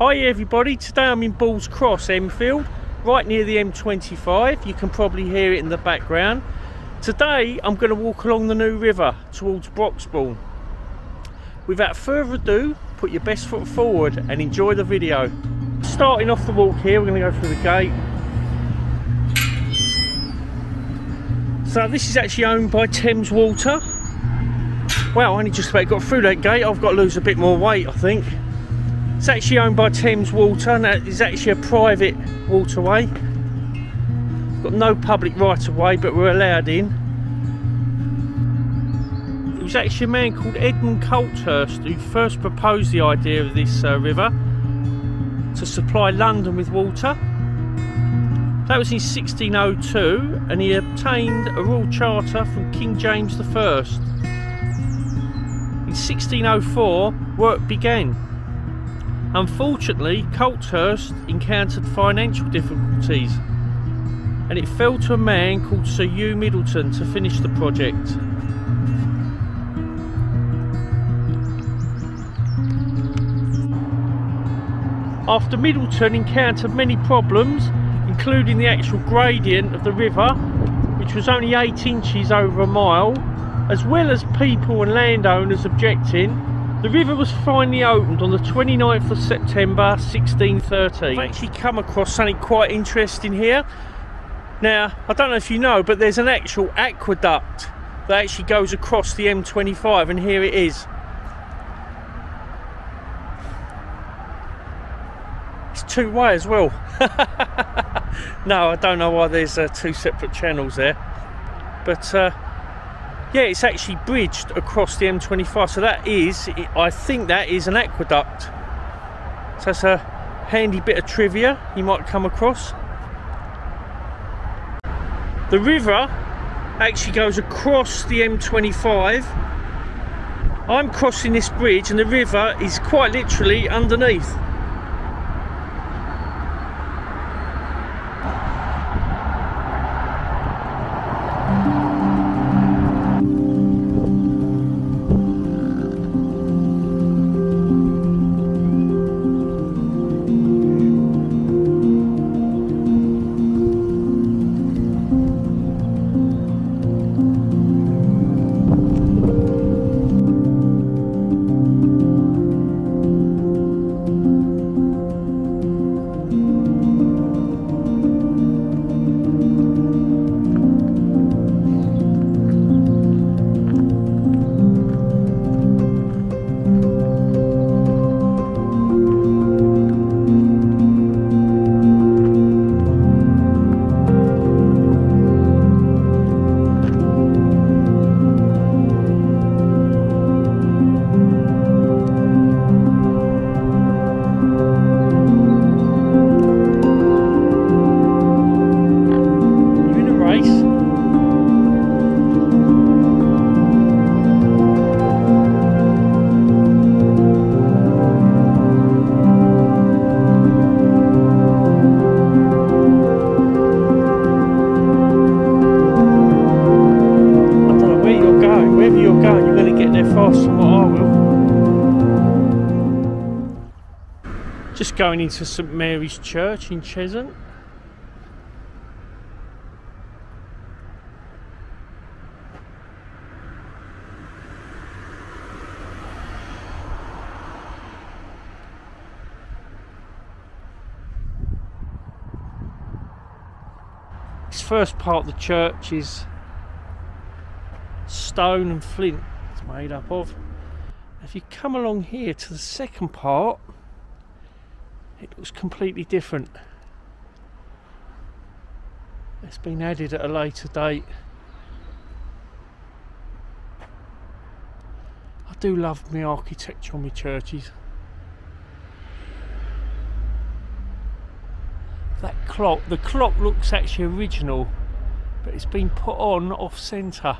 Hi everybody, today I'm in Balls Cross, Enfield, right near the M25. You can probably hear it in the background. Today I'm going to walk along the new river towards Broxbourne. Without further ado, put your best foot forward and enjoy the video. Starting off the walk here, we're going to go through the gate. So this is actually owned by Thames Water. Well, I only just about got through that gate. I've got to lose a bit more weight, I think. It's actually owned by Thames Water, and that is actually a private waterway. Got no public right of way, but we're allowed in. It was actually a man called Edmund Colthurst who first proposed the idea of this river to supply London with water. That was in 1602, and he obtained a royal charter from King James I. In 1604, work began. Unfortunately, Colthurst encountered financial difficulties, and it fell to a man called Sir Hugh Middleton to finish the project. After Middleton encountered many problems, including the actual gradient of the river, which was only 8 inches over a mile, as well as people and landowners objecting, the river was finally opened on the 29th of September 1630. I've actually come across something quite interesting here. Now, I don't know if you know, but there's an actual aqueduct that actually goes across the M25, and here it is. It's two-way as well. No, I don't know why there's two separate channels there, but yeah, it's actually bridged across the M25, so that is, I think that is an aqueduct. So that's a handy bit of trivia you might come across. The river actually goes across the M25. I'm crossing this bridge and the river is quite literally underneath. Just going into St Mary's Church in Cheshunt. This first part of the church is stone and flint it's made up of. If you come along here to the second part, it looks completely different. It's been added at a later date. I do love my architecture on my churches. That clock, the clock looks actually original, but it's been put on off centre.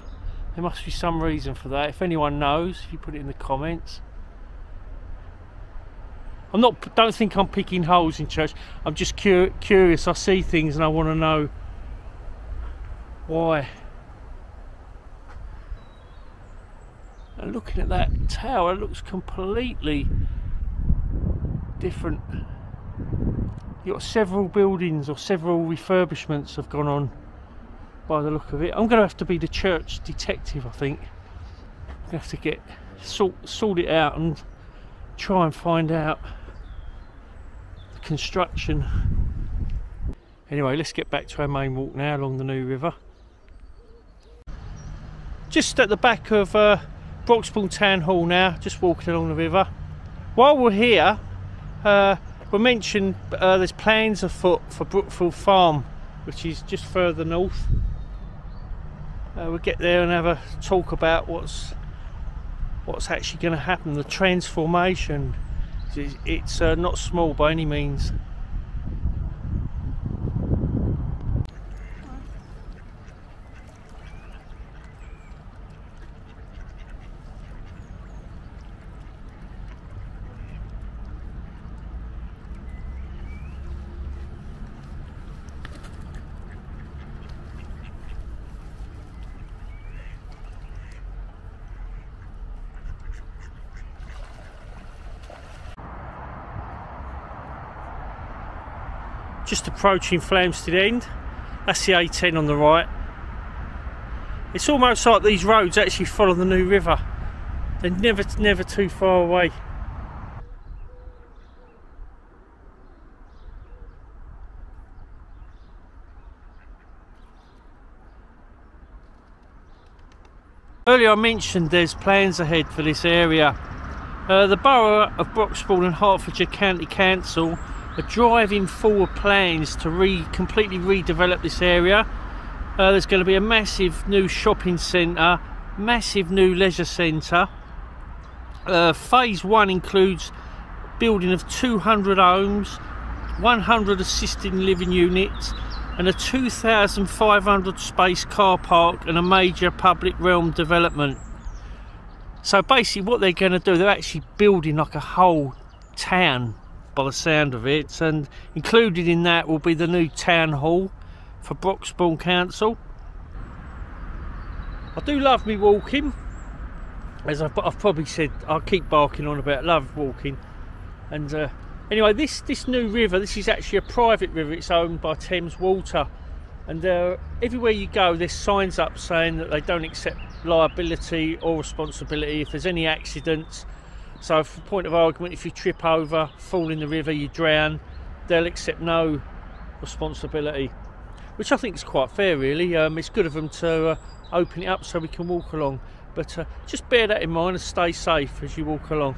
There must be some reason for that. If anyone knows, if you put it in the comments. Don't think I'm picking holes in church. I'm just curious. I see things and I want to know why. And looking at that tower, it looks completely different. You've got several buildings or several refurbishments have gone on by the look of it. I'm going to have to be the church detective, I think. I'm going to have to get sort it out and try and find out the construction. Anyway, let's get back to our main walk now along the New River. Just at the back of Broxbourne Town Hall now, just walking along the river. While we're here, we mentioned there's plans afoot for Brookfield Farm, which is just further north. We'll get there and have a talk about what's actually going to happen. The transformation, it's not small by any means. Just approaching Flamstead End. That's the A10 on the right. It's almost like these roads actually follow the New River. They're never too far away. Earlier I mentioned there's plans ahead for this area. The Borough of Broxbourne and Hertfordshire County Council are driving forward plans to completely redevelop this area. There's going to be a massive new shopping centre, massive new leisure centre. Phase 1 includes building of 200 homes, 100 assisted living units and a 2,500 space car park and a major public realm development. So basically what they're going to do, they're actually building like a whole town by the sound of it, and included in that will be the new town hall for Broxbourne Council. I do love me walking, as I've probably said. I keep barking on about love walking. And anyway, this new river, this is actually a private river. It's owned by Thames Water, and everywhere you go there's signs up saying that they don't accept liability or responsibility if there's any accidents. So for point of argument, if you trip over, fall in the river, you drown, they'll accept no responsibility, which I think is quite fair really. It's good of them to open it up so we can walk along, but just bear that in mind and stay safe as you walk along.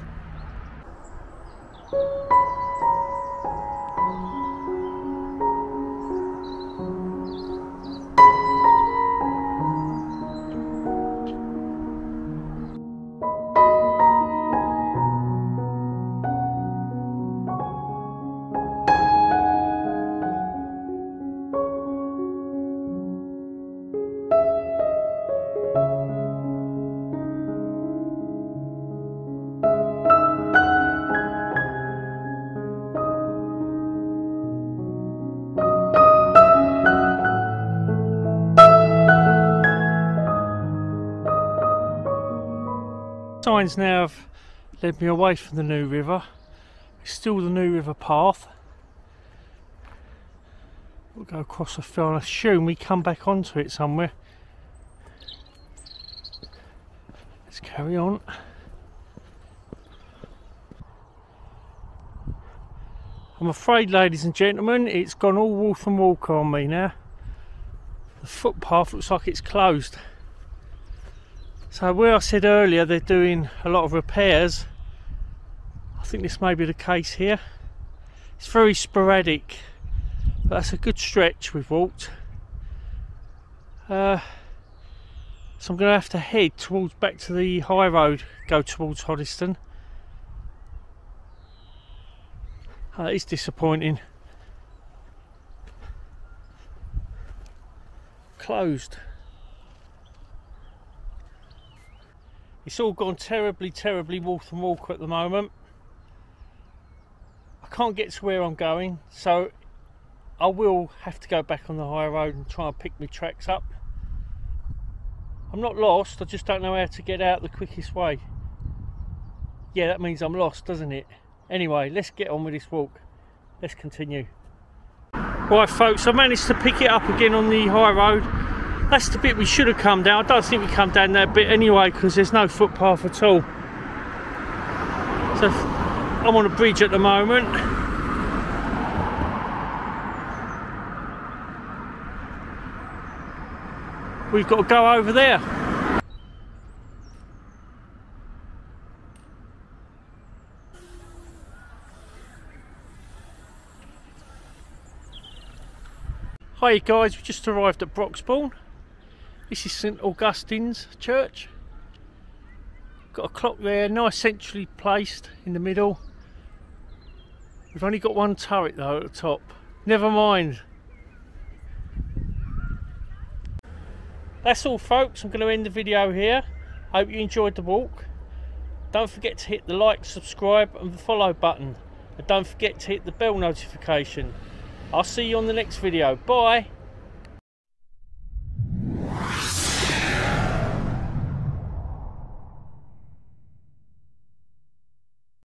Signs now have led me away from the New River. It's still the New River path. We'll go across the field and assume we come back onto it somewhere. Let's carry on. I'm afraid, ladies and gentlemen, it's gone all wolf and walker on me now. The footpath looks like it's closed. So where I said earlier they're doing a lot of repairs, I think this may be the case here. It's very sporadic, but that's a good stretch we've walked. So I'm going to have to head towards back to the high road, go towards Hoddesdon. It's disappointing. Closed. It's all gone terribly wolf and walker at the moment. I can't get to where I'm going, so I will have to go back on the high road and try and pick my tracks up. I'm not lost, I just don't know how to get out the quickest way. Yeah, that means I'm lost, doesn't it? Anyway, let's get on with this walk. Let's continue. Right folks, I managed to pick it up again on the high road. That's the bit we should have come down. I don't think we come down that bit anyway because there's no footpath at all. So I'm on a bridge at the moment. We've got to go over there. Hi guys, we just arrived at Broxbourne. This is St Augustine's church. Got a clock there, nice centrally placed in the middle. We've only got one turret though at the top. Never mind. That's all folks, I'm going to end the video here. Hope you enjoyed the walk. Don't forget to hit the like, subscribe and the follow button. And don't forget to hit the bell notification. I'll see you on the next video. Bye.